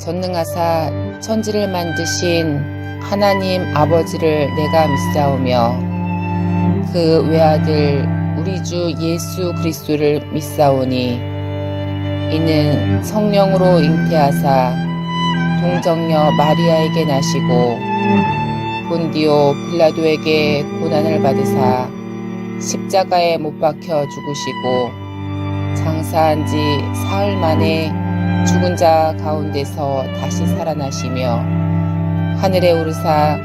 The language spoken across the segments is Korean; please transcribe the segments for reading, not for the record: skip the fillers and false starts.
전능하사 천지를 만드신 하나님 아버지를 내가 믿사오며 그 외아들 우리 주 예수 그리스도를 믿사오니 이는 성령으로 잉태하사 동정녀 마리아에게 나시고 본디오 빌라도에게 고난을 받으사 십자가에 못 박혀 죽으시고 장사한 지 사흘 만에 죽은 자 가운데서 다시 살아나시며 하늘에 오르사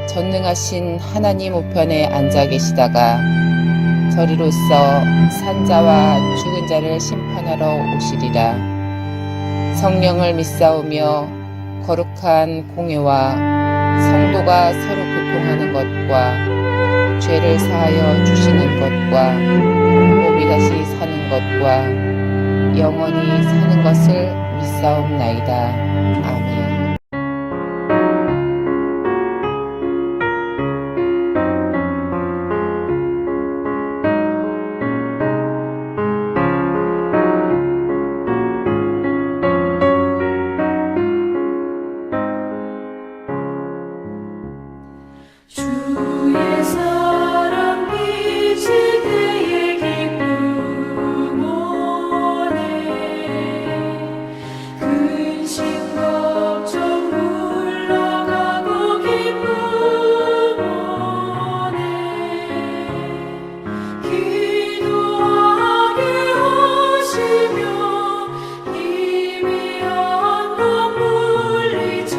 전능하신 하나님 우편에 앉아 계시다가 저리로서 산자와 죽은 자를 심판하러 오시리라. 성령을 믿사오며 거룩한 공회와 성도가 서로 교통하는 것과 죄를 사하여 주시는 것과 몸이 다시 사는 것과 영원히 사는 것을 믿사옵나이다. 아멘. 주의 사랑 비칠 때에 기쁨 오네 근심 걱정 물러가고 기쁨 오네 기도하게 하시며 희미한 것 물리쳐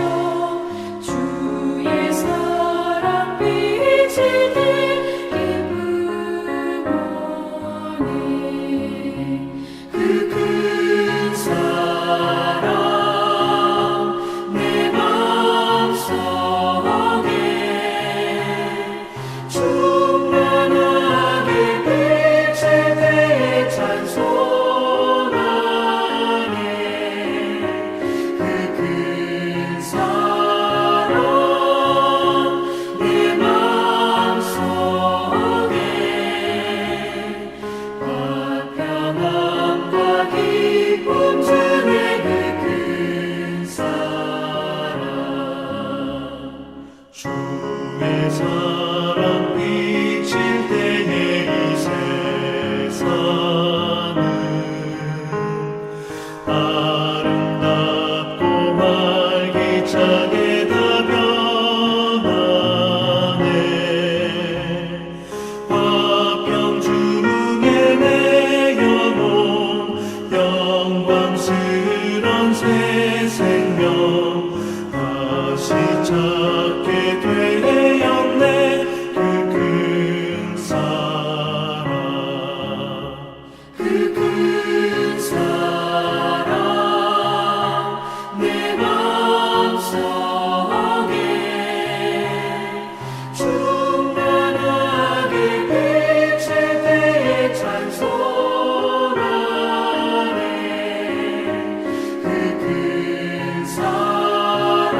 주의 사랑 비칠 때 기쁨 오네 그 큰 사랑 내 맘속에 충만하게 비칠 때에 찬송하네 그 큰 사랑 내 맘속에 화평함과 기쁨 주네 그 큰 사랑 주의 사랑 비칠 때에 이 세상은 아름답고 활기차게 다 변하네 화평 중에 내 영혼 영광스런 새 생명 다시 찾게 되었네 그 큰 사랑 그 큰 사랑 내 맘속에 충만하게 비칠 때에 찬송하네 그 큰 사랑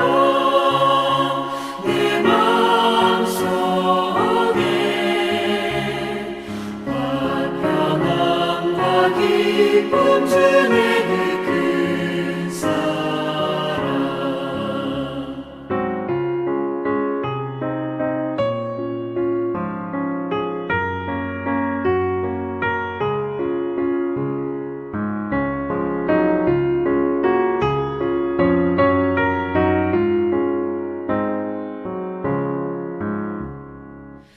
내 맘속에 화평함과 기쁨 주네 그 큰 사랑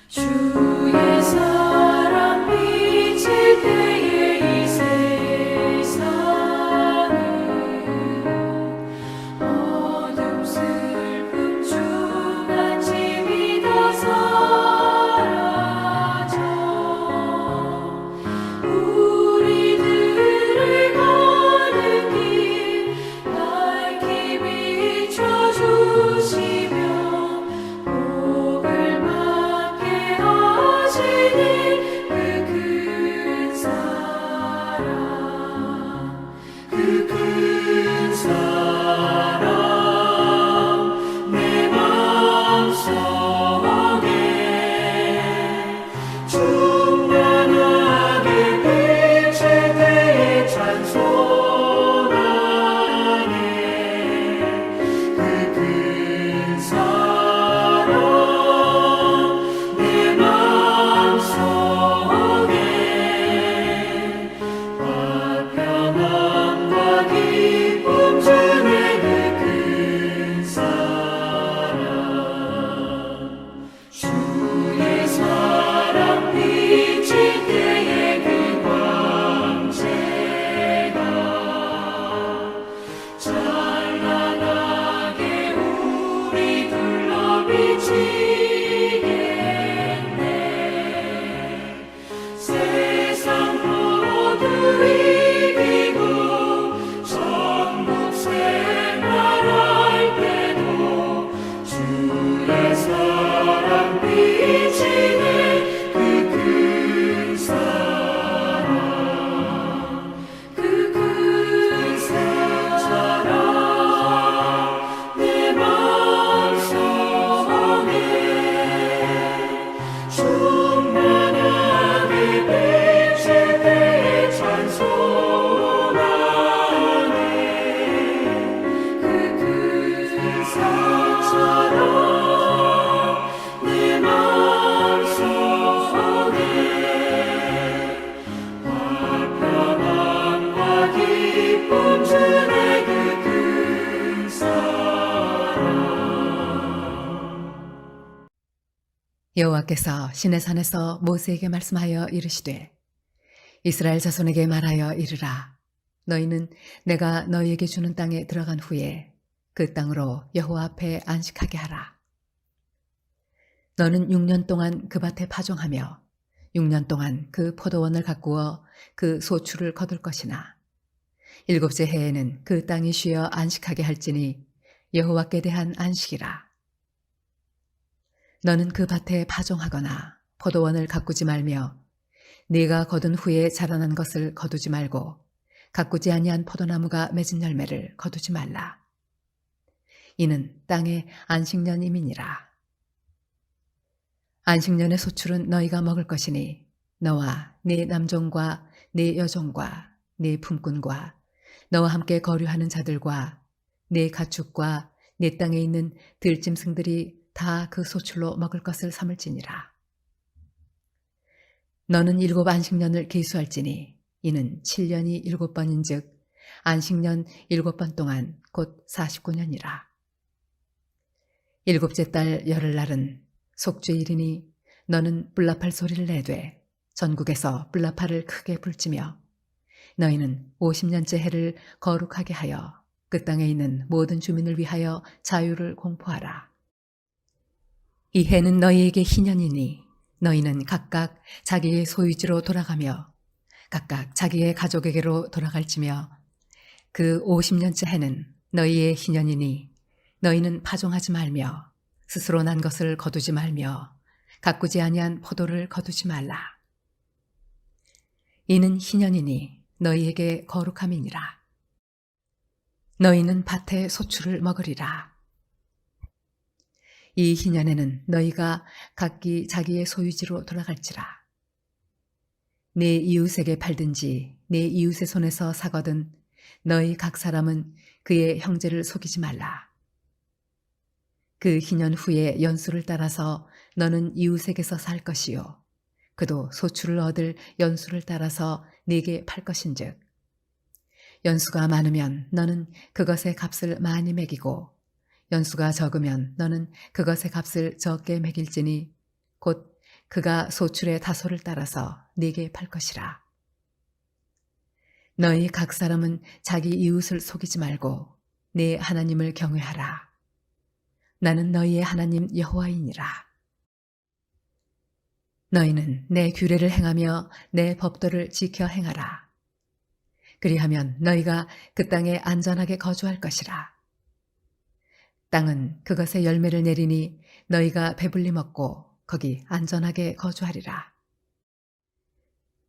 주의 사랑 비칠 때에 이 세상은 여호와께서 시내산에서 모세에게 말씀하여 이르시되 이스라엘 자손에게 말하여 이르라. 너희는 내가 너희에게 주는 땅에 들어간 후에 그 땅으로 여호와 앞에 안식하게 하라. 너는 6년 동안 그 밭에 파종하며 6년 동안 그 포도원을 가꾸어 그 소출을 거둘 것이나 일곱째 해에는 그 땅이 쉬어 안식하게 할지니 여호와께 대한 안식이라. 너는 그 밭에 파종하거나 포도원을 가꾸지 말며 네가 거둔 후에 자라난 것을 거두지 말고 가꾸지 아니한 포도나무가 맺은 열매를 거두지 말라. 이는 땅의 안식년임이니라. 안식년의 소출은 너희가 먹을 것이니 너와 네 남종과 네 여종과 네 품꾼과 너와 함께 거류하는 자들과 네 가축과 네 땅에 있는 들짐승들이 다 그 소출로 먹을 것을 삼을지니라. 너는 7 안식년을 계수할지니 이는 7년이 7번인즉 안식년 7번 동안 곧 49년이라. 일곱째 달 열흘날은 속죄일이니 너는 뿔나팔 소리를 내되 전국에서 뿔나팔을 크게 불지며 너희는 50년째 해를 거룩하게 하여 그 땅에 있는 모든 주민을 위하여 자유를 공포하라. 이 해는 너희에게 희년이니 너희는 각각 자기의 소유지로 돌아가며 각각 자기의 가족에게로 돌아갈지며 그 50년째 해는 너희의 희년이니 너희는 파종하지 말며 스스로 난 것을 거두지 말며 가꾸지 아니한 포도를 거두지 말라. 이는 희년이니 너희에게 거룩함이니라. 너희는 밭의 소출을 먹으리라. 이 희년에는 너희가 각기 자기의 소유지로 돌아갈지라. 내 이웃에게 팔든지 내 이웃의 손에서 사거든 너희 각 사람은 그의 형제를 속이지 말라. 그 희년 후에 연수를 따라서 너는 이웃에게서 살 것이요 그도 소출을 얻을 연수를 따라서 네게 팔 것인즉 연수가 많으면 너는 그것의 값을 많이 매기고 연수가 적으면 너는 그것의 값을 적게 매길지니 곧 그가 소출의 다소를 따라서 네게 팔 것이라. 너희 각 사람은 자기 이웃을 속이지 말고 네 하나님을 경외하라. 나는 너희의 하나님 여호와이니라. 너희는 내 규례를 행하며 내 법도를 지켜 행하라. 그리하면 너희가 그 땅에 안전하게 거주할 것이라. 땅은 그것의 열매를 내리니 너희가 배불리 먹고 거기 안전하게 거주하리라.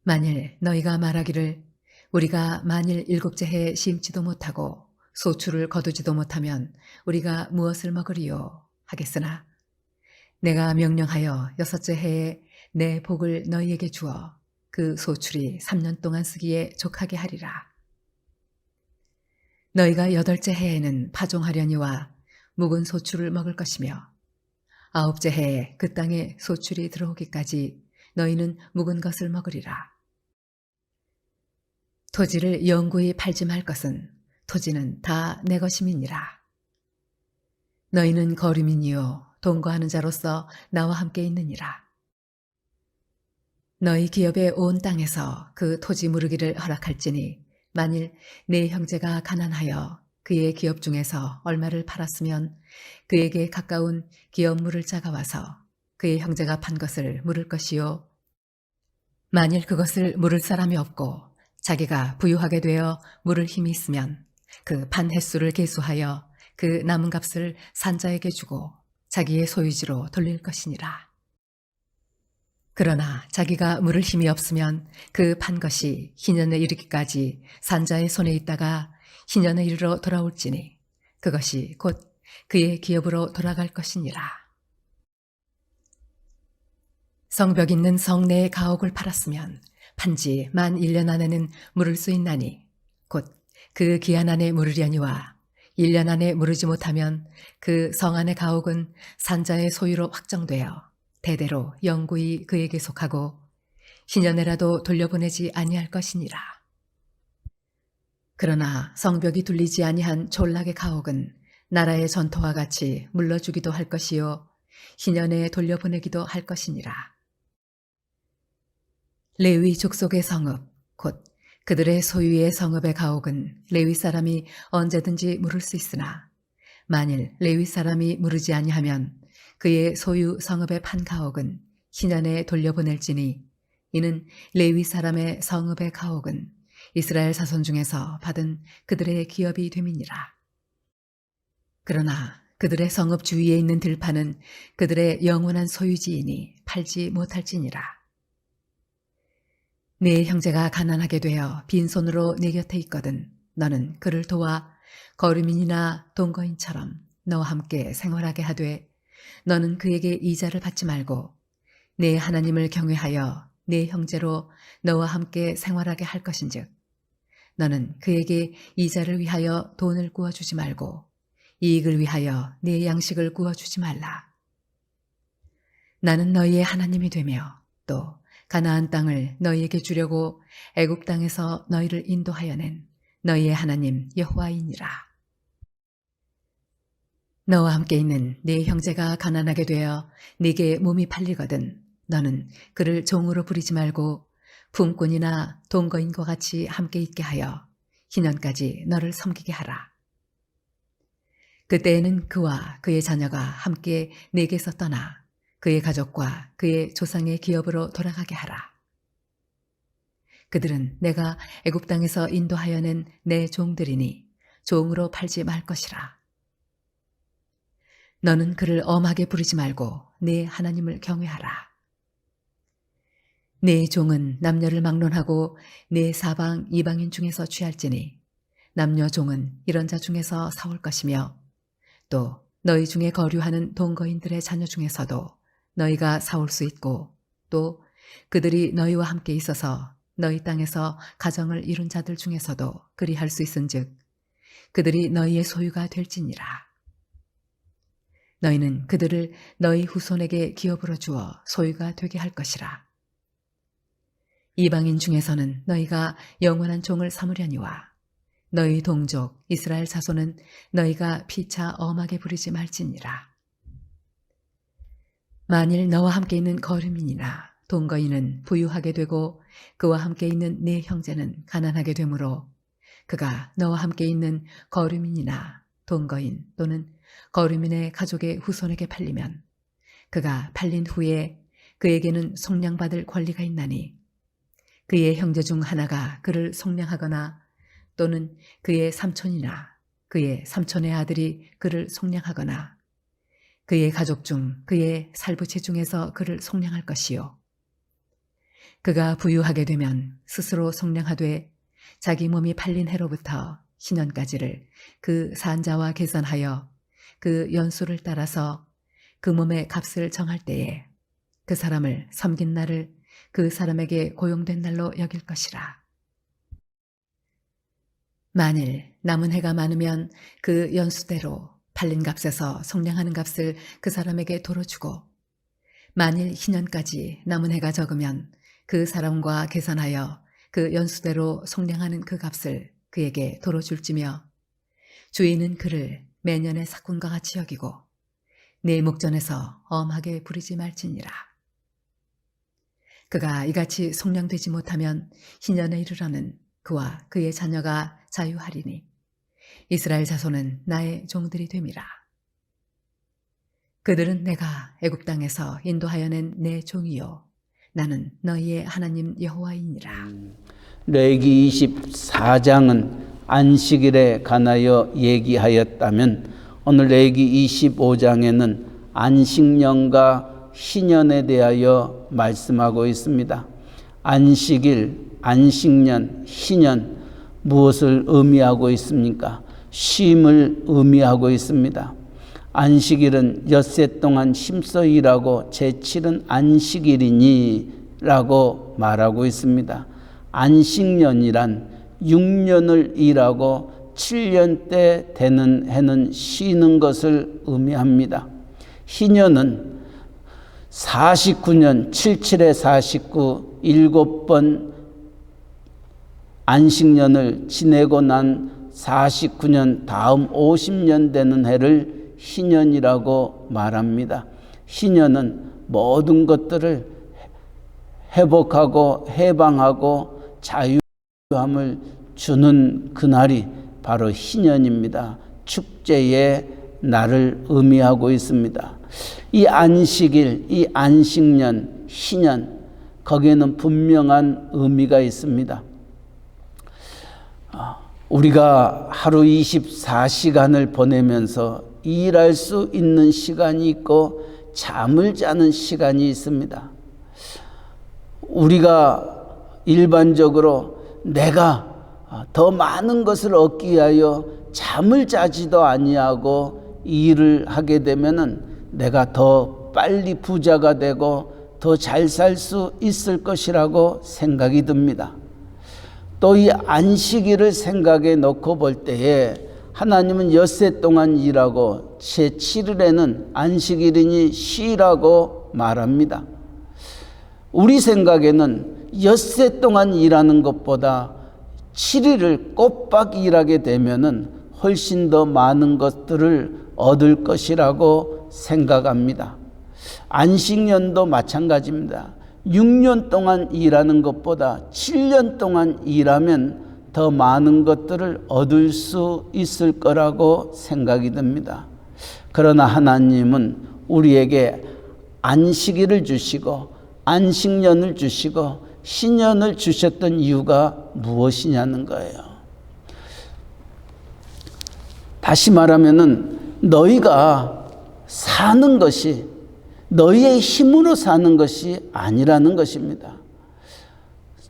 만일 너희가 말하기를 우리가 만일 7째 해에 심지도 못하고 소출을 거두지도 못하면 우리가 무엇을 먹으리요 하겠으나 내가 명령하여 6째 해에 내 복을 너희에게 주어 그 소출이 3년 동안 쓰기에 족하게 하리라. 너희가 8째 해에는 파종하려니와 묵은 소출을 먹을 것이며 9째 해에 그 땅에 소출이 들어오기까지 너희는 묵은 것을 먹으리라. 토지를 영구히 팔지 말 것은 토지는 다 내 것임이니라. 너희는 거류민이요 동거하는 자로서 나와 함께 있느니라. 너희 기업의 온 땅에서 그 토지 무르기를 허락할지니 만일 네 형제가 가난하여 그의 기업 중에서 얼마를 팔았으면 그에게 가까운 기업 물을 자가 와서 그의 형제가 판 것을 물을 것이요 만일 그것을 물을 사람이 없고 자기가 부유하게 되어 물을 힘이 있으면 그 판 횟수를 계수하여 그 남은 값을 산자에게 주고 자기의 소유지로 돌릴 것이니라. 그러나 자기가 물을 힘이 없으면 그 판 것이 희년에 이르기까지 산자의 손에 있다가 희년에 이르러 돌아올지니 그것이 곧 그의 기업으로 돌아갈 것이니라. 성벽 있는 성내의 가옥을 팔았으면 판지 만 1년 안에는 물을 수 있나니 곧 그 기한 안에 물으려니와 1년 안에 물으지 못하면 그 성 안의 가옥은 산자의 소유로 확정되어 대대로 영구히 그에게 속하고 희년에라도 돌려보내지 아니할 것이니라. 그러나 성벽이 둘리지 아니한 졸락의 가옥은 나라의 전토와 같이 물러주기도 할 것이요 희년에 돌려보내기도 할 것이니라. 레위 족속의 성읍, 곧 그들의 소유의 성읍의 가옥은 레위 사람이 언제든지 물을 수 있으나 만일 레위 사람이 물으지 아니하면 그의 소유 성읍의 판 가옥은 희년에 돌려보낼지니 이는 레위 사람의 성읍의 가옥은 이스라엘 자손 중에서 받은 그들의 기업이 됨이니라. 그러나 그들의 성읍 주위에 있는 들판은 그들의 영원한 소유지이니 팔지 못할지니라. 네 형제가 가난하게 되어 빈손으로 네 곁에 있거든 너는 그를 도와 거류민이나 동거인처럼 너와 함께 생활하게 하되 너는 그에게 이자를 받지 말고 네 하나님을 경외하여 네 형제로 너와 함께 생활하게 할 것인즉 너는 그에게 이자를 위하여 돈을 구워주지 말고 이익을 위하여 네 양식을 구워주지 말라. 나는 너희의 하나님이 되며 또 가나안 땅을 너희에게 주려고 애굽 땅에서 너희를 인도하여 낸 너희의 하나님 여호와이니라. 너와 함께 있는 네 형제가 가난하게 되어 네게 몸이 팔리거든 너는 그를 종으로 부리지 말고 품꾼이나 동거인과 같이 함께 있게 하여 희년까지 너를 섬기게 하라. 그때에는 그와 그의 자녀가 함께 네게서 떠나 그의 가족과 그의 조상의 기업으로 돌아가게 하라. 그들은 내가 애굽 땅에서 인도하여 낸 내 종들이니 종으로 팔지 말 것이라. 너는 그를 엄하게 부리지 말고 네 하나님을 경외하라. 네 종은 남녀를 막론하고 네 사방 이방인 중에서 취할지니 남녀 종은 이런 자 중에서 사올 것이며 또 너희 중에 거류하는 동거인들의 자녀 중에서도 너희가 사올 수 있고 또 그들이 너희와 함께 있어서 너희 땅에서 가정을 이룬 자들 중에서도 그리할 수 있은즉 그들이 너희의 소유가 될지니라. 너희는 그들을 너희 후손에게 기업으로 주어 소유가 되게 할 것이라. 이방인 중에서는 너희가 영원한 종을 삼으려니와 너희 동족 이스라엘 자손은 너희가 피차 엄하게 부리지 말지니라. 만일 너와 함께 있는 거류민이나 동거인은 부유하게 되고 그와 함께 있는 네 형제는 가난하게 되므로 그가 너와 함께 있는 거류민이나 동거인 또는 거류민의 가족의 후손에게 팔리면 그가 팔린 후에 그에게는 속량받을 권리가 있나니 그의 형제 중 하나가 그를 속량하거나 또는 그의 삼촌이나 그의 삼촌의 아들이 그를 속량하거나 그의 가족 중 그의 살부치 중에서 그를 속량할 것이요. 그가 부유하게 되면 스스로 속량하되 자기 몸이 팔린 해로부터 희년까지를 그 산자와 계산하여 그 연수를 따라서 그 몸의 값을 정할 때에 그 사람을 섬긴 날을 그 사람에게 고용된 날로 여길 것이라. 만일 남은 해가 많으면 그 연수대로 팔린 값에서 속량하는 값을 그 사람에게 도로 주고 만일 희년까지 남은 해가 적으면 그 사람과 계산하여 그 연수대로 속량하는 그 값을 그에게 도로 줄지며 주인은 그를 매년의 사꾼과 같이 여기고 네 목전에서 엄하게 부리지 말지니라. 그가 이같이 속량되지 못하면 희년에 이르러는 그와 그의 자녀가 자유하리니 이스라엘 자손은 나의 종들이 됨이라. 그들은 내가 애굽 땅에서 인도하여 낸 내 종이요 나는 너희의 하나님 여호와이니라. 레위기 24장은 안식일에 관하여 얘기하였다면 오늘 레위기 25장에는 안식년과 희년에 대하여 말씀하고 있습니다. 안식일, 안식년, 희년 무엇을 의미하고 있습니까? 쉼을 의미하고 있습니다. 안식일은 엿새 동안 힘써 일하고 제7은 안식일이니 라고 말하고 있습니다. 안식년이란 6년을 일하고 7년 때 되는 해는 쉬는 것을 의미합니다. 희년은 49년, 77에 49, 7번 안식년을 지내고 난 49년 다음 50년 되는 해를 희년이라고 말합니다. 희년은 모든 것들을 회복하고 해방하고 자유함을 주는 그날이 바로 희년입니다. 축제의 날을 의미하고 있습니다. 이 안식일, 이 안식년, 희년, 거기에는 분명한 의미가 있습니다. 우리가 하루 24시간을 보내면서 일할 수 있는 시간이 있고 잠을 자는 시간이 있습니다. 우리가 일반적으로 내가 더 많은 것을 얻기 위하여 잠을 자지도 아니하고 일을 하게 되면은 내가 더 빨리 부자가 되고 더 잘 살 수 있을 것이라고 생각이 듭니다. 또 이 안식일을 생각해 놓고 볼 때에 하나님은 엿새 동안 일하고 제7일에는 안식일이니 쉬라고 말합니다. 우리 생각에는 엿새 동안 일하는 것보다 7일을 꼬박 일하게 되면은 훨씬 더 많은 것들을 얻을 것이라고 생각합니다. 안식년도 마찬가지입니다. 6년 동안 일하는 것보다 7년 동안 일하면 더 많은 것들을 얻을 수 있을 거라고 생각이 듭니다. 그러나 하나님은 우리에게 안식일을 주시고 안식년을 주시고 신년을 주셨던 이유가 무엇이냐는 거예요. 다시 말하면은 너희가 사는 것이 너희의 힘으로 사는 것이 아니라는 것입니다.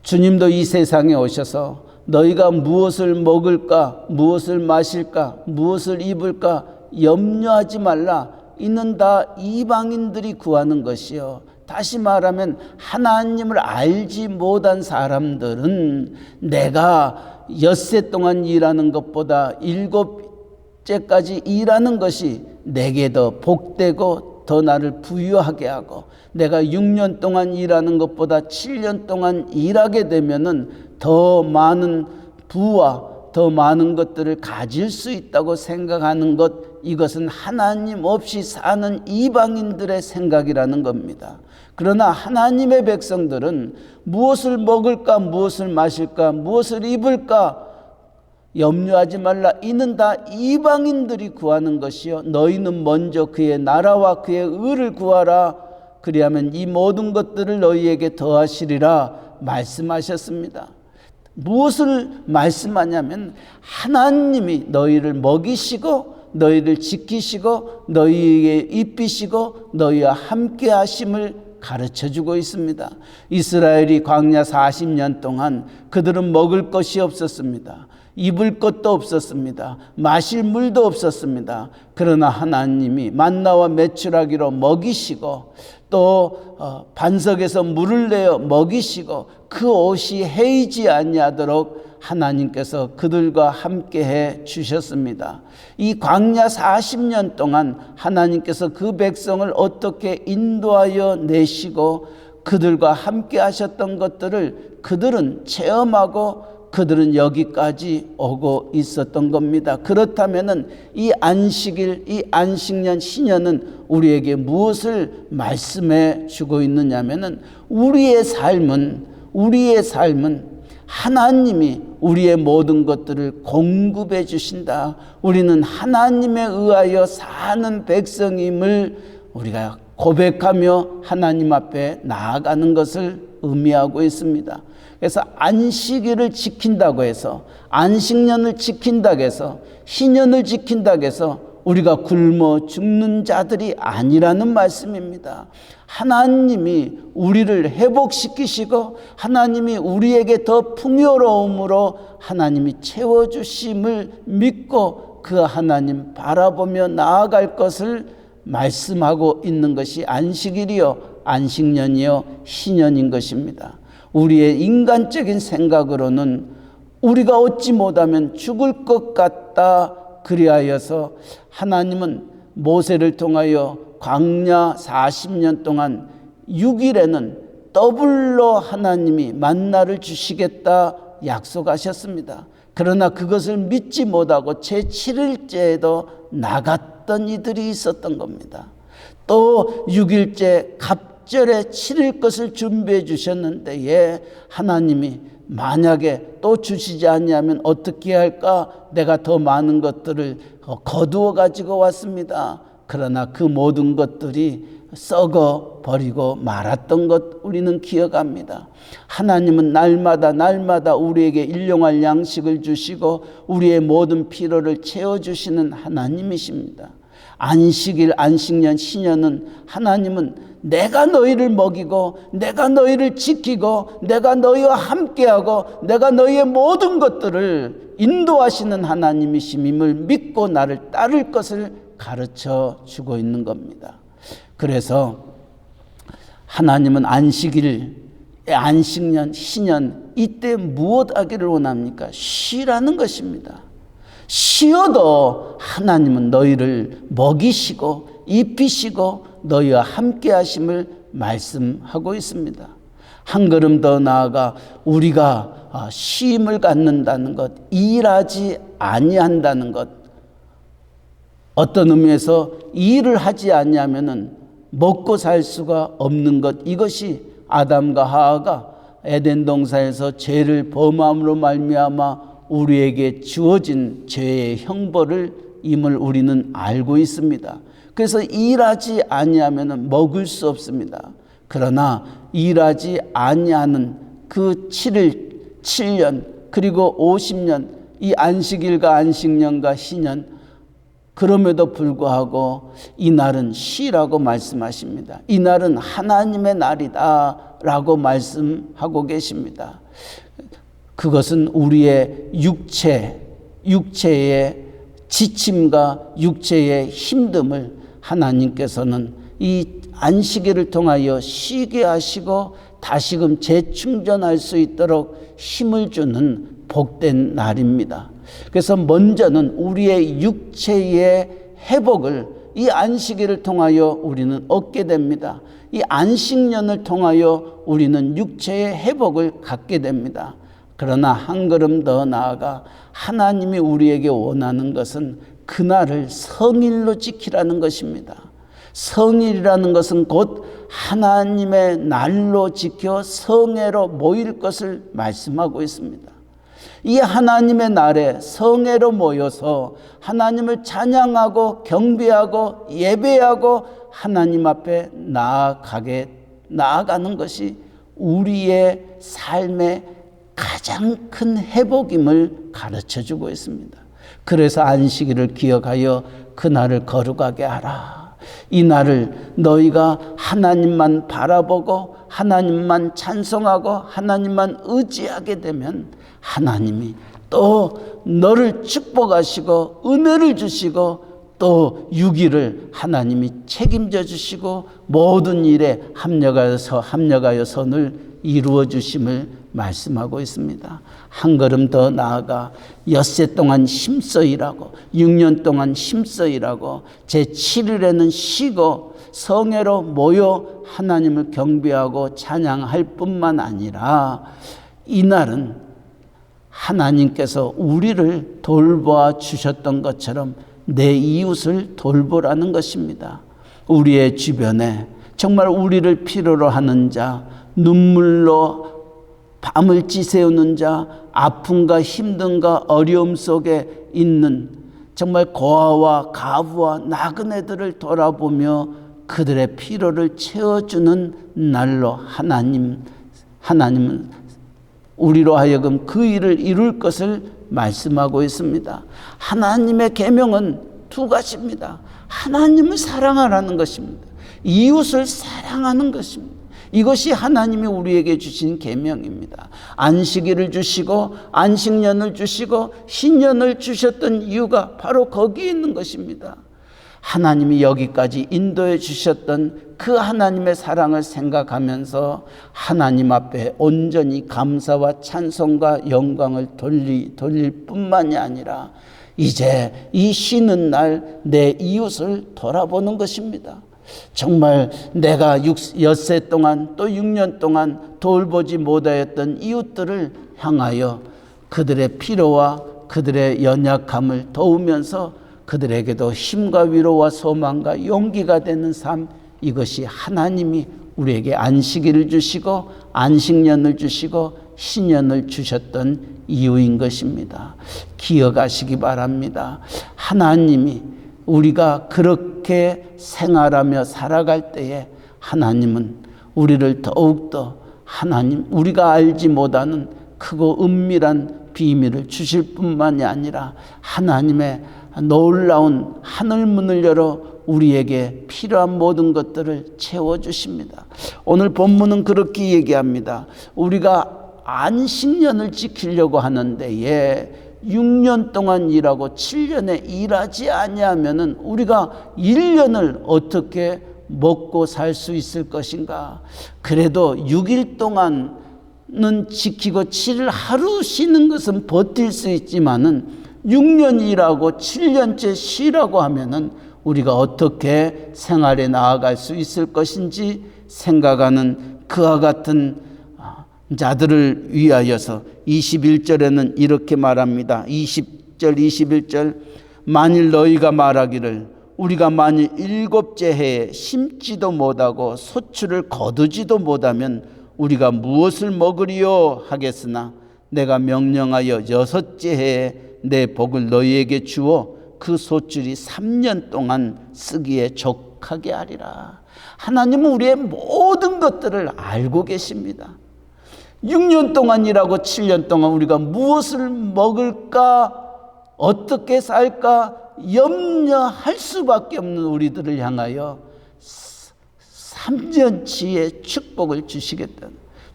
주님도 이 세상에 오셔서 너희가 무엇을 먹을까, 무엇을 마실까, 무엇을 입을까 염려하지 말라. 이는 다 이방인들이 구하는 것이요. 다시 말하면 하나님을 알지 못한 사람들은 내가 엿새 동안 일하는 것보다 7째까지 일하는 것이 내게 더 복되고 더 나를 부유하게 하고 내가 6년 동안 일하는 것보다 7년 동안 일하게 되면은 더 많은 부와 더 많은 것들을 가질 수 있다고 생각하는 것, 이것은 하나님 없이 사는 이방인들의 생각이라는 겁니다. 그러나 하나님의 백성들은 무엇을 먹을까, 무엇을 마실까, 무엇을 입을까 염려하지 말라. 이는 다 이방인들이 구하는 것이요 너희는 먼저 그의 나라와 그의 의를 구하라. 그리하면 이 모든 것들을 너희에게 더하시리라 말씀하셨습니다. 무엇을 말씀하냐면 하나님이 너희를 먹이시고 너희를 지키시고 너희에게 입히시고 너희와 함께 하심을 가르쳐주고 있습니다. 이스라엘이 광야 40년 동안 그들은 먹을 것이 없었습니다. 입을 것도 없었습니다. 마실 물도 없었습니다. 그러나 하나님이 만나와 메추라기로 먹이시고 또 반석에서 물을 내어 먹이시고 그 옷이 해이지 아니하도록 하나님께서 그들과 함께해 주셨습니다. 이 광야 40년 동안 하나님께서 그 백성을 어떻게 인도하여 내시고 그들과 함께 하셨던 것들을 그들은 체험하고 그들은 여기까지 오고 있었던 겁니다. 그렇다면은 이 안식일, 이 안식년, 신년은 우리에게 무엇을 말씀해 주고 있느냐면은 우리의 삶은 하나님이 우리의 모든 것들을 공급해 주신다. 우리는 하나님에 의하여 사는 백성임을 우리가 고백하며 하나님 앞에 나아가는 것을 의미하고 있습니다. 그래서 안식일을 지킨다고 해서 안식년을 지킨다고 해서 희년을 지킨다고 해서 우리가 굶어 죽는 자들이 아니라는 말씀입니다. 하나님이 우리를 회복시키시고 하나님이 우리에게 더 풍요로움으로 하나님이 채워주심을 믿고 그 하나님 바라보며 나아갈 것을 말씀하고 있는 것이 안식일이요 안식년이요 희년인 것입니다. 우리의 인간적인 생각으로는 우리가 얻지 못하면 죽을 것 같다. 그리하여서 하나님은 모세를 통하여 광야 40년 동안 6일에는 더블로 하나님이 만나를 주시겠다 약속하셨습니다. 그러나 그것을 믿지 못하고 제7일째에도 나갔던 이들이 있었던 겁니다. 또 6일째 갑절에 치를 것을 준비해 주셨는데 하나님이 만약에 또 주시지 아니하면 어떻게 할까? 내가 더 많은 것들을 거두어 가지고 왔습니다. 그러나 그 모든 것들이 썩어 버리고 말았던 것 우리는 기억합니다. 하나님은 날마다 우리에게 일용할 양식을 주시고 우리의 모든 필요를 채워주시는 하나님이십니다. 안식일, 안식년, 신년은 하나님은 내가 너희를 먹이고 내가 너희를 지키고 내가 너희와 함께하고 내가 너희의 모든 것들을 인도하시는 하나님이심을 믿고 나를 따를 것을 가르쳐 주고 있는 겁니다. 그래서 하나님은 안식일, 안식년, 신년 이때 무엇 하기를 원합니까? 쉬라는 것입니다. 쉬어도 하나님은 너희를 먹이시고 입히시고 너희와 함께 하심을 말씀하고 있습니다. 한 걸음 더 나아가 우리가 쉼을 갖는다는 것, 일하지 아니한다는 것, 어떤 의미에서 일을 하지 아니하면은 먹고 살 수가 없는 것, 이것이 아담과 하와가 에덴 동산에서 죄를 범함으로 말미암아 우리에게 주어진 죄의 형벌을 임을 우리는 알고 있습니다. 그래서 일하지 아니하면 먹을 수 없습니다. 그러나 일하지 아니하는 그 7년 그리고 50년 이 안식일과 안식년과 신년, 그럼에도 불구하고 이 날은 쉬라고 말씀하십니다. 이 날은 하나님의 날이다 라고 말씀하고 계십니다. 그것은 우리의 육체의 지침과 육체의 힘듦을 하나님께서는 이 안식일을 통하여 쉬게 하시고 다시금 재충전할 수 있도록 힘을 주는 복된 날입니다. 그래서 먼저는 우리의 육체의 회복을 이 안식일을 통하여 우리는 얻게 됩니다. 이 안식년을 통하여 우리는 육체의 회복을 갖게 됩니다. 그러나 한 걸음 더 나아가 하나님이 우리에게 원하는 것은 그날을 성일로 지키라는 것입니다. 성일이라는 것은 곧 하나님의 날로 지켜 성회로 모일 것을 말씀하고 있습니다. 이 하나님의 날에 성회로 모여서 하나님을 찬양하고 경배하고 예배하고 하나님 앞에 나아가는 것이 우리의 삶의 가장 큰 회복임을 가르쳐주고 있습니다. 그래서 안식일을 기억하여 그날을 거룩하게 하라. 이 날을 너희가 하나님만 바라보고 하나님만 찬송하고 하나님만 의지하게 되면 하나님이 또 너를 축복하시고 은혜를 주시고 또 6일을 하나님이 책임져 주시고 모든 일에 합력하여 선을 이루어 주심을 말씀하고 있습니다. 한 걸음 더 나아가 엿새 동안 힘써 일하고 6년 동안 힘써 일하고 제7일에는 쉬고 성회로 모여 하나님을 경배하고 찬양할 뿐만 아니라 이날은 하나님께서 우리를 돌보아 주셨던 것처럼 내 이웃을 돌보라는 것입니다. 우리의 주변에 정말 우리를 필요로 하는 자, 눈물로 밤을 지새우는 자, 아픔과 힘듦과 어려움 속에 있는 정말 고아와 가부와 나그네들을 돌아보며 그들의 필요를 채워주는 날로 하나님은 우리로 하여금 그 일을 이룰 것을 말씀하고 있습니다. 하나님의 계명은 두 가지입니다. 하나님을 사랑하라는 것입니다. 이웃을 사랑하는 것입니다. 이것이 하나님이 우리에게 주신 계명입니다. 안식일을 주시고 안식년을 주시고 신년을 주셨던 이유가 바로 거기에 있는 것입니다. 하나님이 여기까지 인도해 주셨던 그 하나님의 사랑을 생각하면서 하나님 앞에 온전히 감사와 찬송과 영광을 돌릴 뿐만이 아니라 이제 이 쉬는 날 내 이웃을 돌아보는 것입니다. 정말 내가 엿새 동안 또 6년 동안 돌보지 못하였던 이웃들을 향하여 그들의 필요와 그들의 연약함을 도우면서 그들에게도 힘과 위로와 소망과 용기가 되는 삶, 이것이 하나님이 우리에게 안식일을 주시고 안식년을 주시고 신년을 주셨던 이유인 것입니다. 기억하시기 바랍니다. 하나님이 우리가 그렇게 생활하며 살아갈 때에 하나님은 우리를 더욱더 하나님, 우리가 알지 못하는 크고 은밀한 비밀을 주실 뿐만이 아니라 하나님의 놀라운 하늘문을 열어 우리에게 필요한 모든 것들을 채워주십니다. 오늘 본문은 그렇게 얘기합니다. 우리가 안식년을 지키려고 하는데 6년 동안 일하고 7년에 일하지 아니하면은 우리가 1년을 어떻게 먹고 살 수 있을 것인가? 그래도 6일 동안은 지키고 7일 하루 쉬는 것은 버틸 수 있지만은 6년 일하고 7년째 쉬라고 하면은 우리가 어떻게 생활에 나아갈 수 있을 것인지 생각하는 그와 같은 자들을 위하여서 21절에는 이렇게 말합니다. 20절 21절 만일 너희가 말하기를 우리가 만일 7째 해에 심지도 못하고 소출을 거두지도 못하면 우리가 무엇을 먹으리요 하겠으나 내가 명령하여 6째 해에 내 복을 너희에게 주어 그 소출이 3년 동안 쓰기에 족하게 하리라. 하나님은 우리의 모든 것들을 알고 계십니다. 6년 동안 일하고 7년 동안 우리가 무엇을 먹을까, 어떻게 살까 염려할 수밖에 없는 우리들을 향하여 3년치의 축복을 주시겠다.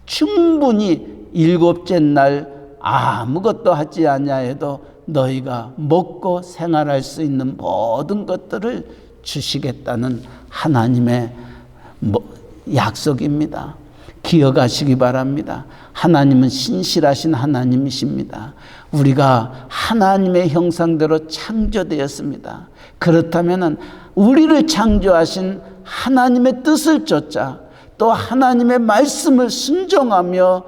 충분히 7째 날 아무것도 하지 아니하여도 너희가 먹고 생활할 수 있는 모든 것들을 주시겠다는 하나님의 약속입니다. 기억하시기 바랍니다. 하나님은 신실하신 하나님이십니다. 우리가 하나님의 형상대로 창조되었습니다. 그렇다면 우리를 창조하신 하나님의 뜻을 쫓아 또 하나님의 말씀을 순종하며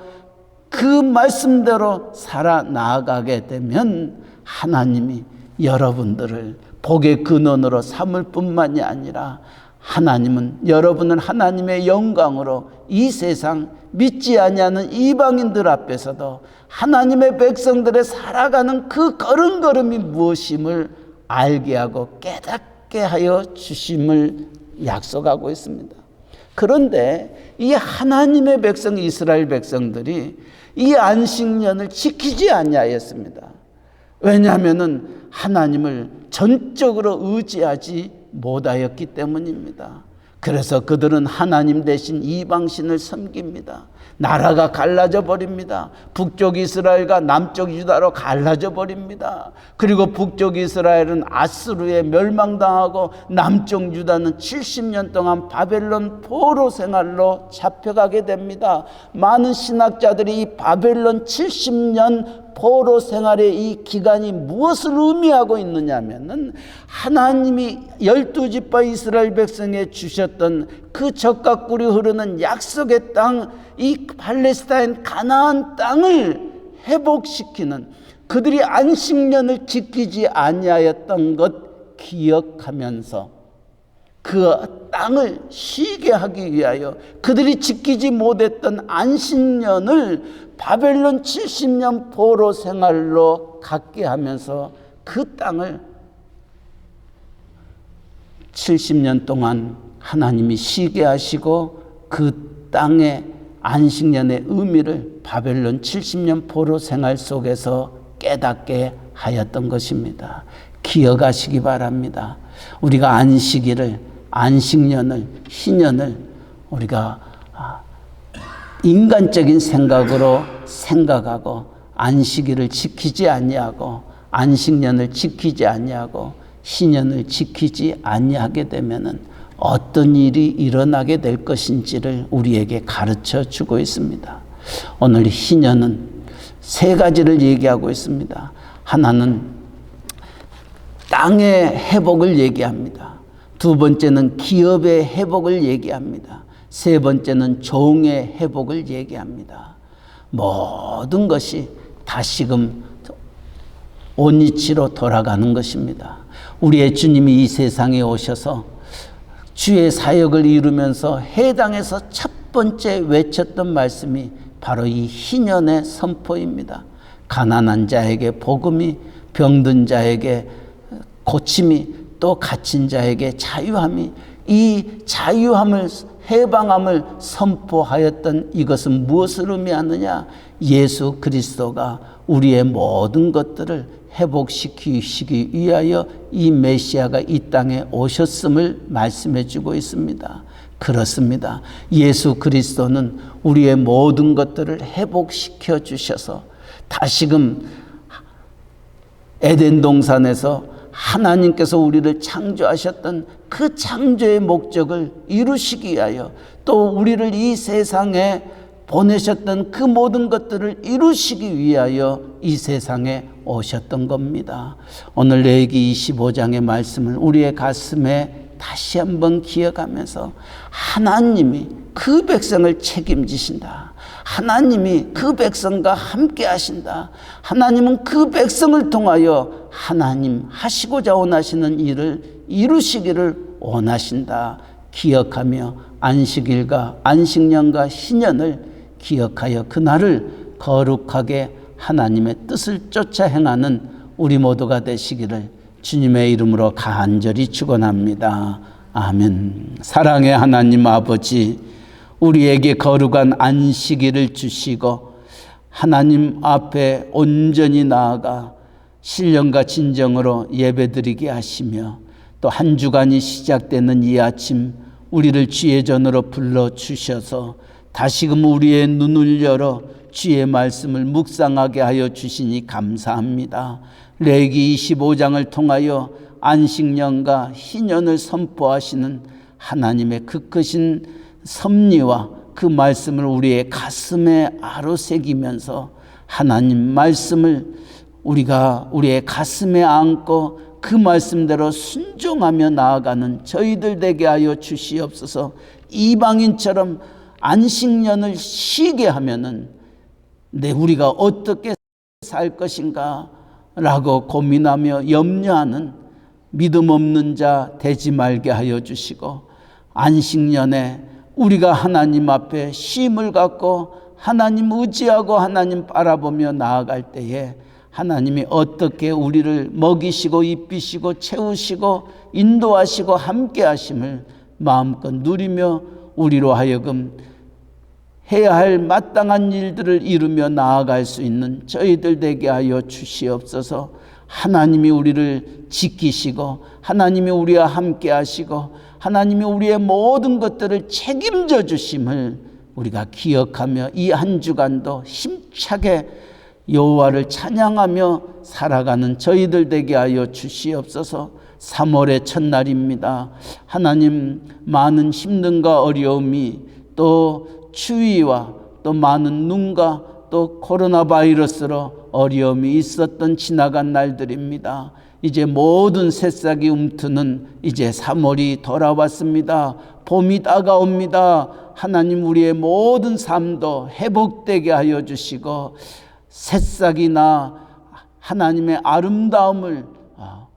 그 말씀대로 살아나가게 되면 하나님이 여러분들을 복의 근원으로 삼을 뿐만이 아니라 하나님은 여러분을 하나님의 영광으로 이 세상 믿지 아니하는 이방인들 앞에서도 하나님의 백성들의 살아가는 그 걸음걸음이 무엇임을 알게 하고 깨닫게 하여 주심을 약속하고 있습니다. 그런데 이 하나님의 백성 이스라엘 백성들이 이 안식년을 지키지 아니하였습니다. 왜냐하면 하나님을 전적으로 의지하지 못하였기 때문입니다. 그래서 그들은 하나님 대신 이방신을 섬깁니다. 나라가 갈라져 버립니다. 북쪽 이스라엘과 남쪽 유다로 갈라져 버립니다. 그리고 북쪽 이스라엘은 아스루에 멸망당하고 남쪽 유다는 70년 동안 바벨론 포로 생활로 잡혀가게 됩니다. 많은 신학자들이 이 바벨론 70년 포로 생활의 이 기간이 무엇을 의미하고 있느냐 하면은 하나님이 12지파 이스라엘 백성에 주셨던 그 젖과 꿀이 흐르는 약속의 땅, 이 팔레스타인 가나안 땅을 회복시키는, 그들이 안식년을 지키지 아니하였던 것 기억하면서 그 땅을 쉬게 하기 위하여 그들이 지키지 못했던 안식년을 바벨론 70년 포로 생활로 갖게 하면서 그 땅을 70년 동안 하나님이 쉬게 하시고 그 땅의 안식년의 의미를 바벨론 70년 포로 생활 속에서 깨닫게 하였던 것입니다. 기억하시기 바랍니다. 우리가 안식년을, 희년을 우리가 인간적인 생각으로 생각하고 안식일을 지키지 아니하고 안식년을 지키지 아니하고 희년을 지키지 아니하게 되면은 어떤 일이 일어나게 될 것인지를 우리에게 가르쳐 주고 있습니다. 오늘 희년은 세 가지를 얘기하고 있습니다. 하나는 땅의 회복을 얘기합니다. 두 번째는 기업의 회복을 얘기합니다. 세 번째는 종의 회복을 얘기합니다. 모든 것이 다시금 온이치로 돌아가는 것입니다. 우리의 주님이 이 세상에 오셔서 주의 사역을 이루면서 해당에서 첫 번째 외쳤던 말씀이 바로 이 희년의 선포입니다. 가난한 자에게 복음이, 병든 자에게 고침이, 또 갇힌 자에게 자유함이, 이 자유함을, 해방함을 선포하였던 이것은 무엇을 의미하느냐? 예수 그리스도가 우리의 모든 것들을 회복시키시기 위하여 이 메시아가 이 땅에 오셨음을 말씀해 주고 있습니다. 그렇습니다. 예수 그리스도는 우리의 모든 것들을 회복시켜 주셔서 다시금 에덴 동산에서 하나님께서 우리를 창조하셨던 그 창조의 목적을 이루시기 위하여, 또 우리를 이 세상에 보내셨던 그 모든 것들을 이루시기 위하여 이 세상에 오셨던 겁니다. 오늘 레위기 25장의 말씀을 우리의 가슴에 다시 한번 기억하면서 하나님이 그 백성을 책임지신다. 하나님이 그 백성과 함께 하신다. 하나님은 그 백성을 통하여 하나님 하시고자 원하시는 일을 이루시기를 원하신다. 기억하며 안식일과 안식년과 희년을 기억하여 그날을 거룩하게 하나님의 뜻을 쫓아 행하는 우리 모두가 되시기를 주님의 이름으로 간절히 축원합니다. 아멘. 사랑의 하나님 아버지, 우리에게 거룩한 안식일을 주시고 하나님 앞에 온전히 나아가 신령과 진정으로 예배드리게 하시며, 또 한 주간이 시작되는 이 아침 우리를 주의 전으로 불러주셔서 다시금 우리의 눈을 열어 주의 말씀을 묵상하게 하여 주시니 감사합니다. 레위기 25장을 통하여 안식년과 희년을 선포하시는 하나님의 그 크신 섭리와 그 말씀을 우리의 가슴에 아로새기면서 하나님 말씀을 우리가 우리의 가슴에 안고 그 말씀대로 순종하며 나아가는 저희들 되게 하여 주시옵소서. 이방인처럼 안식년을 쉬게 하면은 우리가 어떻게 살 것인가 라고 고민하며 염려하는 믿음 없는 자 되지 말게 하여 주시고, 안식년에 우리가 하나님 앞에 쉼을 갖고 하나님 의지하고 하나님 바라보며 나아갈 때에 하나님이 어떻게 우리를 먹이시고 입히시고 채우시고 인도하시고 함께 하심을 마음껏 누리며 우리로 하여금 해야 할 마땅한 일들을 이루며 나아갈 수 있는 저희들 되게 하여 주시옵소서. 하나님이 우리를 지키시고 하나님이 우리와 함께 하시고 하나님이 우리의 모든 것들을 책임져 주심을 우리가 기억하며 이 한 주간도 힘차게 여호와를 찬양하며 살아가는 저희들 되게 하여 주시옵소서. 3월의 첫날입니다. 하나님, 많은 힘듦과 어려움이, 또 추위와 또 많은 눈과 또 코로나 바이러스로 어려움이 있었던 지나간 날들입니다. 이제 모든 새싹이 움트는 이제 3월이 돌아왔습니다. 봄이 다가옵니다. 하나님, 우리의 모든 삶도 회복되게 하여 주시고 새싹이 나 하나님의 아름다움을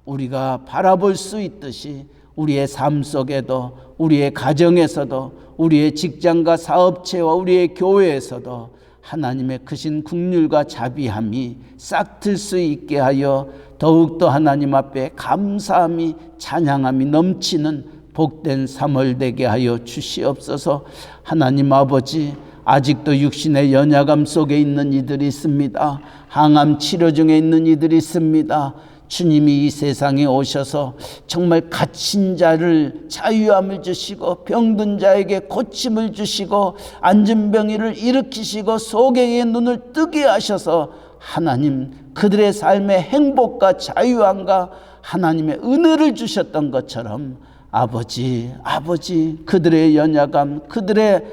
우리가 바라볼 수 있듯이 우리의 삶 속에도, 우리의 가정에서도, 우리의 직장과 사업체와 우리의 교회에서도 하나님의 크신 긍휼과 자비함이 싹틀 수 있게 하여 더욱더 하나님 앞에 감사함이, 찬양함이 넘치는 복된 3월 되게 하여 주시옵소서. 하나님 아버지, 아직도 육신의 연약함 속에 있는 이들이 있습니다. 항암 치료 중에 있는 이들이 있습니다. 주님이 이 세상에 오셔서 정말 갇힌 자를 자유함을 주시고 병든 자에게 고침을 주시고 안진병이를 일으키시고 소경의 눈을 뜨게 하셔서 하나님, 그들의 삶의 행복과 자유함과 하나님의 은혜를 주셨던 것처럼 아버지, 그들의 연약함, 그들의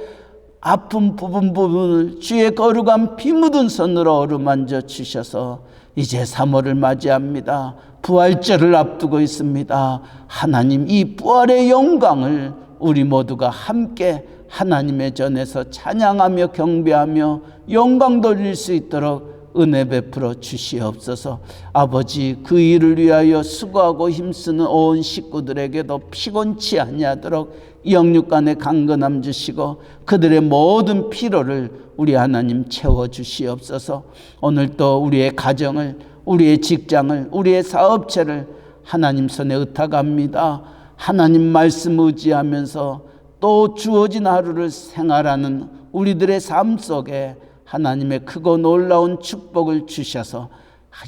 아픈 부분을 주의 거룩한 피 묻은 손으로 어루만져 주셔서 이제 3월을 맞이합니다. 부활절을 앞두고 있습니다. 하나님, 이 부활의 영광을 우리 모두가 함께 하나님의 전에서 찬양하며 경배하며 영광 돌릴 수 있도록 은혜 베풀어 주시옵소서. 아버지, 그 일을 위하여 수고하고 힘쓰는 온 식구들에게도 피곤치 아니하도록 영육간의 강건함 주시고 그들의 모든 피로를 우리 하나님 채워 주시옵소서. 오늘 또 우리의 가정을, 우리의 직장을, 우리의 사업체를 하나님 손에 의탁합니다. 하나님 말씀 의지하면서 또 주어진 하루를 생활하는 우리들의 삶 속에 하나님의 크고 놀라운 축복을 주셔서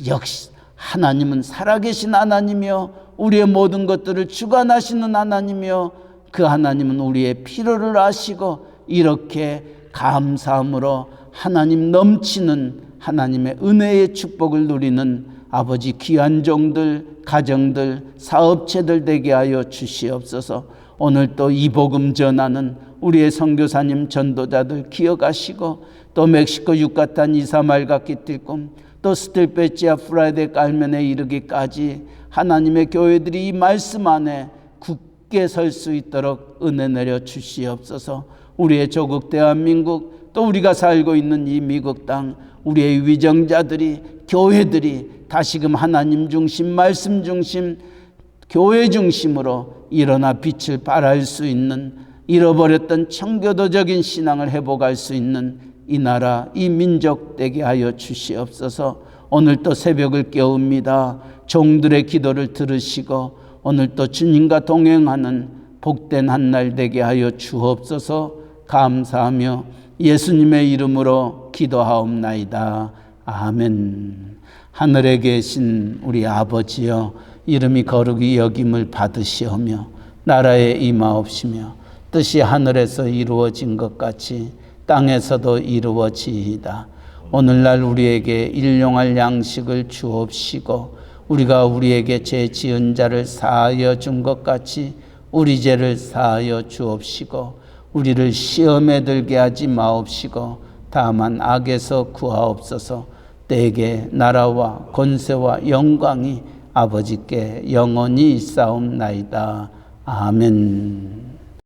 역시 하나님은 살아계신 하나님이요 우리의 모든 것들을 주관하시는 하나님이요 그 하나님은 우리의 필요를 아시고 이렇게 감사함으로 하나님 넘치는 하나님의 은혜의 축복을 누리는 아버지 귀한 종들, 가정들, 사업체들 되게 하여 주시옵소서. 오늘 또 이 복음 전하는 우리의 선교사님 전도자들 기억하시고 또 멕시코 유카탄 이사말 가키틸꿈 또 스틸페치아 프라이데 깔면에 이르기까지 하나님의 교회들이 이 말씀 안에 굳게 설 수 있도록 은혜 내려 주시옵소서. 우리의 조국 대한민국 또 우리가 살고 있는 이 미국 땅 우리의 위정자들이 교회들이 다시금 하나님 중심 말씀 중심 교회 중심으로 일어나 빛을 발할 수 있는 잃어버렸던 청교도적인 신앙을 회복할 수 있는 이 나라 이 민족 되게 하여 주시옵소서. 오늘 또 새벽을 깨웁니다. 종들의 기도를 들으시고 오늘 또 주님과 동행하는 복된 한 날 되게 하여 주옵소서. 감사하며 예수님의 이름으로 기도하옵나이다. 아멘. 하늘에 계신 우리 아버지여, 이름이 거룩히 여김을 받으시오며 나라에 임하옵시며 뜻이 하늘에서 이루어진 것 같이 땅에서도 이루어지이다. 오늘날 우리에게 일용할 양식을 주옵시고 우리가 우리에게 죄 지은 자를 사하여 준 것 같이 우리 죄를 사하여 주옵시고 우리를 시험에 들게 하지 마옵시고 다만 악에서 구하옵소서. 때에게 나라와 권세와 영광이 아버지께 영원히 있사옵나이다. 아멘.